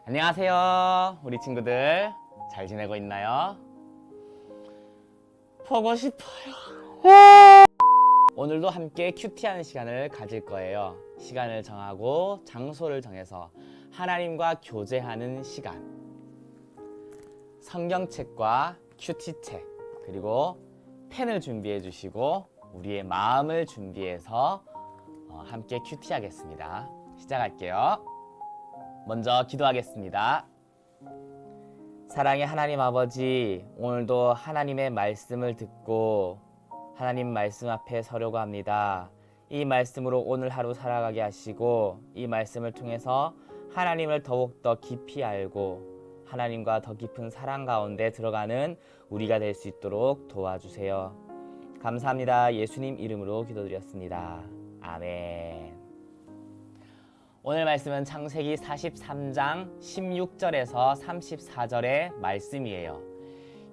안녕하세요. 우리 친구들 잘 지내고 있나요? 보고 싶어요. 오늘도 함께 큐티하는 시간을 가질 거예요. 시간을 정하고 장소를 정해서 하나님과 교제하는 시간. 성경책과 큐티책 그리고 펜을 준비해 주시고 우리의 마음을 준비해서 함께 큐티하겠습니다. 시작할게요. 먼저 기도하겠습니다. 사랑의 하나님 아버지, 오늘도 하나님의 말씀을 듣고 하나님 말씀 앞에 서려고 합니다. 이 말씀으로 오늘 하루 살아가게 하시고 이 말씀을 통해서 하나님을 더욱더 깊이 알고 하나님과 더 깊은 사랑 가운데 들어가는 우리가 될 수 있도록 도와주세요. 감사합니다. 예수님 이름으로 기도드렸습니다. 아멘. 오늘 말씀은 창세기 43장 16절에서 34절의 말씀이에요.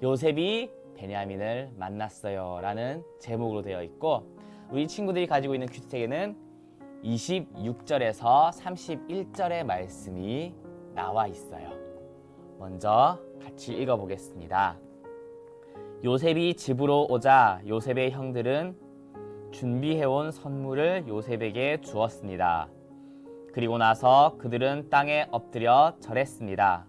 요셉이 베냐민을 만났어요 라는 제목으로 되어 있고 우리 친구들이 가지고 있는 큐티책에는 26절에서 31절의 말씀이 나와 있어요. 먼저 같이 읽어보겠습니다. 요셉이 집으로 오자 요셉의 형들은 준비해온 선물을 요셉에게 주었습니다. 그리고 나서 그들은 땅에 엎드려 절했습니다.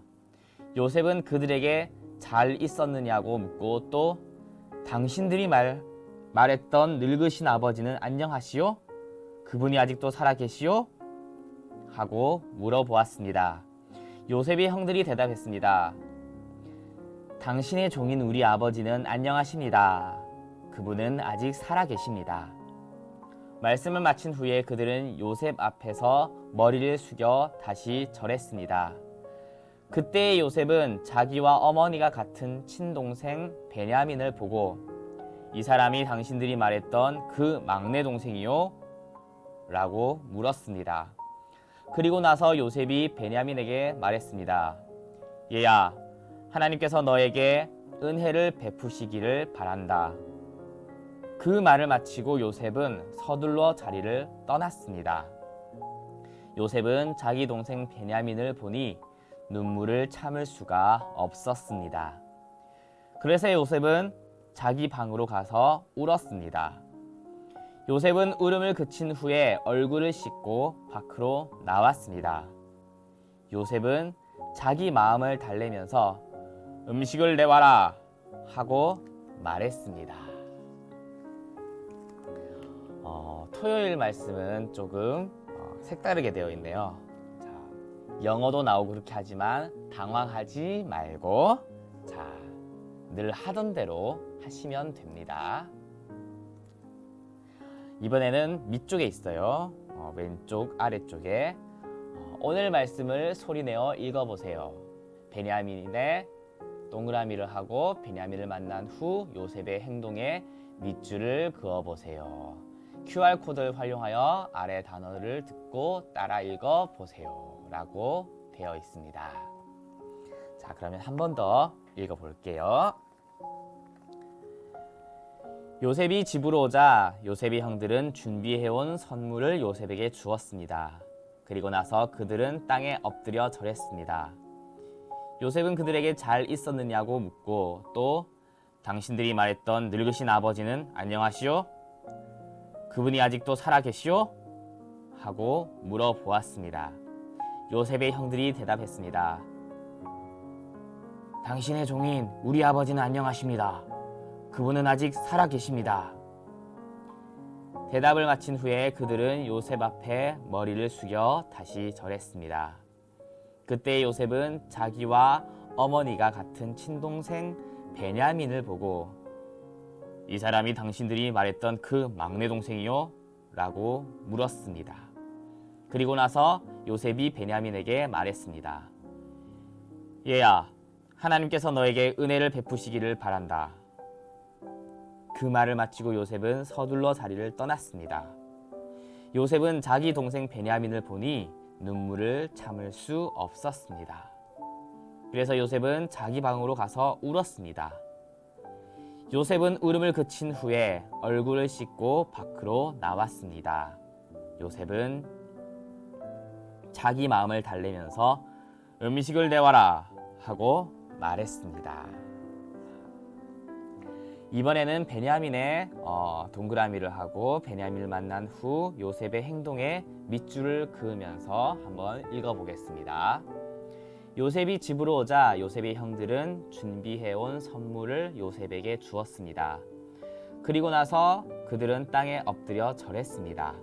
요셉은 그들에게 잘 있었느냐고 묻고 또 당신들이 말했던 늙으신 아버지는 안녕하시오? 그분이 아직도 살아계시오? 하고 물어보았습니다. 요셉의 형들이 대답했습니다. 당신의 종인 우리 아버지는 안녕하십니다. 그분은 아직 살아계십니다. 말씀을 마친 후에 그들은 요셉 앞에서 머리를 숙여 다시 절했습니다. 그때 요셉은 자기와 어머니가 같은 친동생 베냐민을 보고 이 사람이 당신들이 말했던 그 막내 동생이요? 라고 물었습니다. 그리고 나서 요셉이 베냐민에게 말했습니다. 얘야, 하나님께서 너에게 은혜를 베푸시기를 바란다. 그 말을 마치고 요셉은 서둘러 자리를 떠났습니다. 요셉은 자기 동생 베냐민을 보니 눈물을 참을 수가 없었습니다. 그래서 요셉은 자기 방으로 가서 울었습니다. 요셉은 울음을 그친 후에 얼굴을 씻고 밖으로 나왔습니다. 요셉은 자기 마음을 달래면서 음식을 내와라 하고 말했습니다. 토요일 말씀은 조금 색다르게 되어 있네요. 자, 영어도 나오고 그렇게 하지만 당황하지 말고 늘 하던 대로 하시면 됩니다. 이번에는 밑쪽에 있어요. 왼쪽 아래쪽에 오늘 말씀을 소리내어 읽어보세요. 베냐민의 동그라미를 하고 베냐민을 만난 후 요셉의 행동에 밑줄을 그어보세요. QR코드를 활용하여 아래 단어를 듣고 따라 읽어보세요 라고 되어 있습니다. 자, 그러면 한 번 더 읽어볼게요. 요셉이 집으로 오자 요셉의 형들은 준비해온 선물을 요셉에게 주었습니다. 그리고 나서 그들은 땅에 엎드려 절했습니다. 요셉은 그들에게 잘 있었느냐고 묻고 또 당신들이 말했던 늙으신 아버지는 안녕하시오? 그분이 아직도 살아계시오? 하고 물어보았습니다. 요셉의 형들이 대답했습니다. 당신의 종인 우리 아버지는 안녕하십니다. 그분은 아직 살아계십니다. 대답을 마친 후에 그들은 요셉 앞에 머리를 숙여 다시 절했습니다. 그때 요셉은 자기와 어머니가 같은 친동생 베냐민을 보고 이 사람이 당신들이 말했던 그 막내 동생이요? 라고 물었습니다. 그리고 나서 요셉이 베냐민에게 말했습니다. 얘야, 하나님께서 너에게 은혜를 베푸시기를 바란다. 그 말을 마치고 요셉은 서둘러 자리를 떠났습니다. 요셉은 자기 동생 베냐민을 보니 눈물을 참을 수 없었습니다. 그래서 요셉은 자기 방으로 가서 울었습니다. 요셉은 울음을 그친 후에 얼굴을 씻고 밖으로 나왔습니다. 요셉은 자기 마음을 달래면서 음식을 내와라 하고 말했습니다. 이번에는 베냐민의 동그라미를 하고 베냐민을 만난 후 요셉의 행동에 밑줄을 그으면서 한번 읽어보겠습니다. 요셉이 집으로 오자 요셉의 형들은 준비해온 선물을 요셉에게 주었습니다. 그리고 나서 그들은 땅에 엎드려 절했습니다.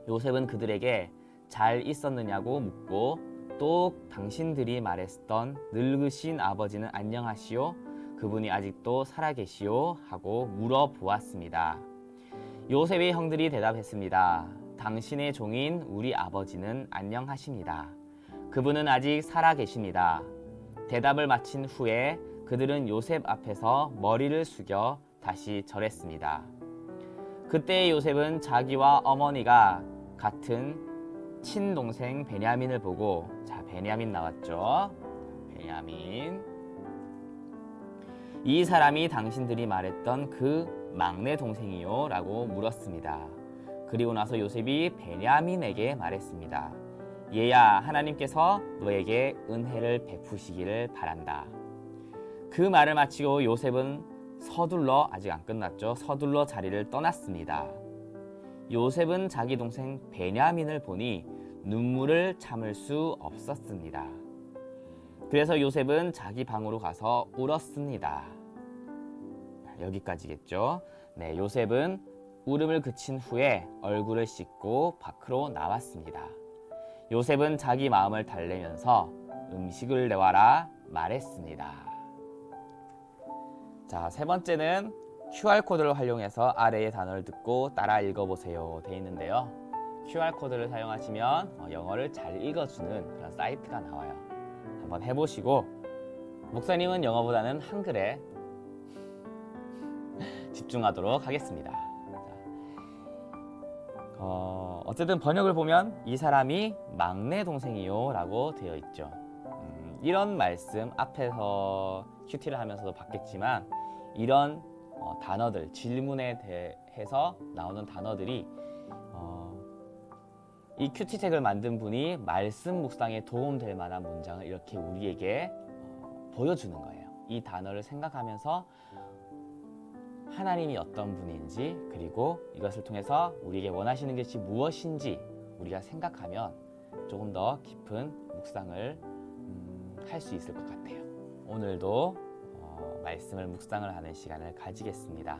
요셉은 그들에게 잘 있었느냐고 묻고 또 당신들이 말했던 늙으신 아버지는 안녕하시오? 그분이 아직도 살아계시오? 하고 물어보았습니다. 요셉의 형들이 대답했습니다. 당신의 종인 우리 아버지는 안녕하십니다. 그분은 아직 살아계십니다. 대답을 마친 후에 그들은 요셉 앞에서 머리를 숙여 다시 절했습니다. 그때 요셉은 자기와 어머니가 같은 친동생 베냐민을 보고, 자, 베냐민 나왔죠? 베냐민. 이 사람이 당신들이 말했던 그 막내 동생이요? 라고 물었습니다. 그리고 나서 요셉이 베냐민에게 말했습니다. 얘야, 하나님께서 너에게 은혜를 베푸시기를 바란다. 그 말을 마치고 요셉은 서둘러, 아직 안 끝났죠? 서둘러 자리를 떠났습니다. 요셉은 자기 동생 베냐민을 보니 눈물을 참을 수 없었습니다. 그래서 요셉은 자기 방으로 가서 울었습니다. 여기까지겠죠? 네, 요셉은 울음을 그친 후에 얼굴을 씻고 밖으로 나왔습니다. 요셉은 자기 마음을 달래면서 음식을 내와라 말했습니다. 자, 세 번째는 QR코드를 활용해서 아래의 단어를 듣고 따라 읽어보세요 되어 있는데요. QR코드를 사용하시면 영어를 잘 읽어주는 그런 사이트가 나와요. 한번 해보시고, 목사님은 영어보다는 한글에 집중하도록 하겠습니다. 어쨌든 번역을 보면 이 사람이 막내 동생이요 라고 되어 있죠. 이런 말씀 앞에서 큐티를 하면서도 봤겠지만 이런 단어들, 질문에 대해서 나오는 단어들이 이 큐티책을 만든 분이 말씀 묵상에 도움될 만한 문장을 이렇게 우리에게 보여주는 거예요. 이 단어를 생각하면서 하나님이 어떤 분인지, 그리고 이것을 통해서 우리에게 원하시는 것이 무엇인지 우리가 생각하면 조금 더 깊은 묵상을 할 수 있을 것 같아요. 오늘도 말씀을 묵상을 하는 시간을 가지겠습니다.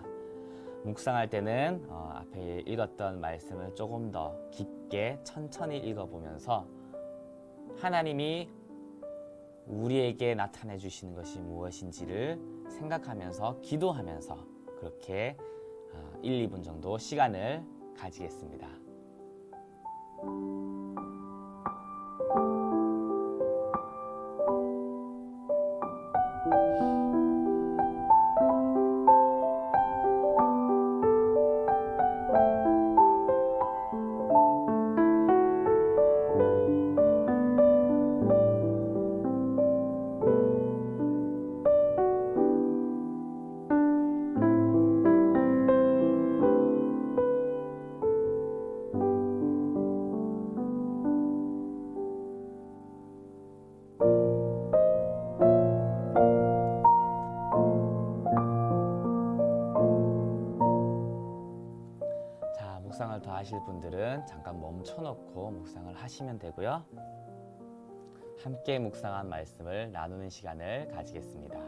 묵상할 때는 앞에 읽었던 말씀을 조금 더 깊게 천천히 읽어보면서 하나님이 우리에게 나타내 주시는 것이 무엇인지를 생각하면서 기도하면서 그렇게 1, 2분 정도 시간을 가지겠습니다. 묵상을 더 하실 분들은 잠깐 멈춰놓고 묵상을 하시면 되고요. 함께 묵상한 말씀을 나누는 시간을 가지겠습니다.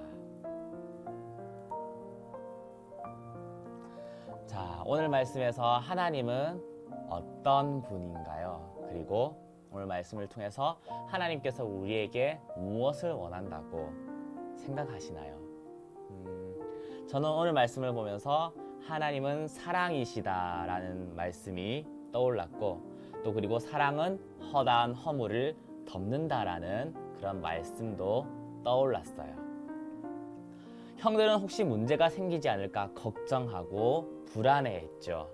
자, 오늘 말씀에서 하나님은 어떤 분인가요? 그리고 오늘 말씀을 통해서 하나님께서 우리에게 무엇을 원한다고 생각하시나요? 저는 오늘 말씀을 보면서 하나님은 사랑이시다라는 말씀이 떠올랐고, 또 그리고 사랑은 허다한 허물을 덮는다라는 그런 말씀도 떠올랐어요. 형들은 혹시 문제가 생기지 않을까 걱정하고 불안해했죠.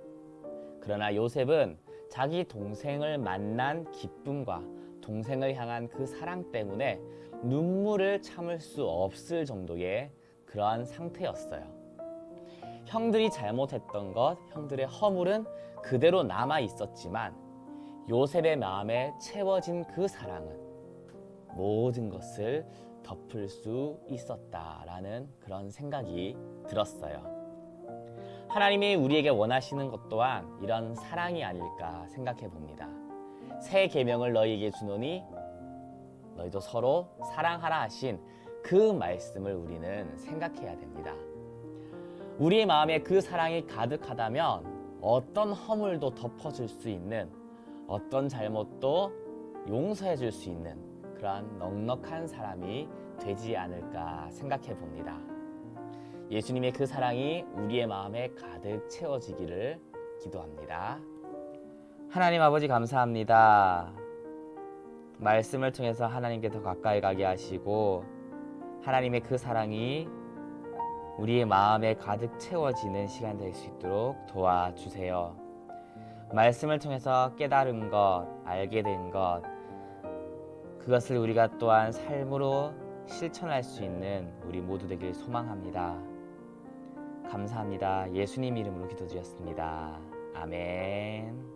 그러나 요셉은 자기 동생을 만난 기쁨과 동생을 향한 그 사랑 때문에 눈물을 참을 수 없을 정도의 그러한 상태였어요. 형들이 잘못했던 것, 형들의 허물은 그대로 남아 있었지만 요셉의 마음에 채워진 그 사랑은 모든 것을 덮을 수 있었다라는 그런 생각이 들었어요. 하나님이 우리에게 원하시는 것 또한 이런 사랑이 아닐까 생각해 봅니다. 새 계명을 너희에게 주노니 너희도 서로 사랑하라 하신 그 말씀을 우리는 생각해야 됩니다. 우리의 마음에 그 사랑이 가득하다면 어떤 허물도 덮어줄 수 있는, 어떤 잘못도 용서해 줄 수 있는 그러한 넉넉한 사람이 되지 않을까 생각해 봅니다. 예수님의 그 사랑이 우리의 마음에 가득 채워지기를 기도합니다. 하나님 아버지 감사합니다. 말씀을 통해서 하나님께 더 가까이 가게 하시고 하나님의 그 사랑이 우리의 마음에 가득 채워지는 시간 될 수 있도록 도와주세요. 말씀을 통해서 깨달은 것, 알게 된 것, 그것을 우리가 또한 삶으로 실천할 수 있는 우리 모두 되길 소망합니다. 감사합니다. 예수님 이름으로 기도드렸습니다. 아멘.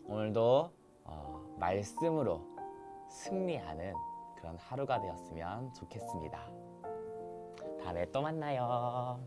오늘도 말씀으로 승리하는 그런 하루가 되었으면 좋겠습니다. 다음에 또 만나요.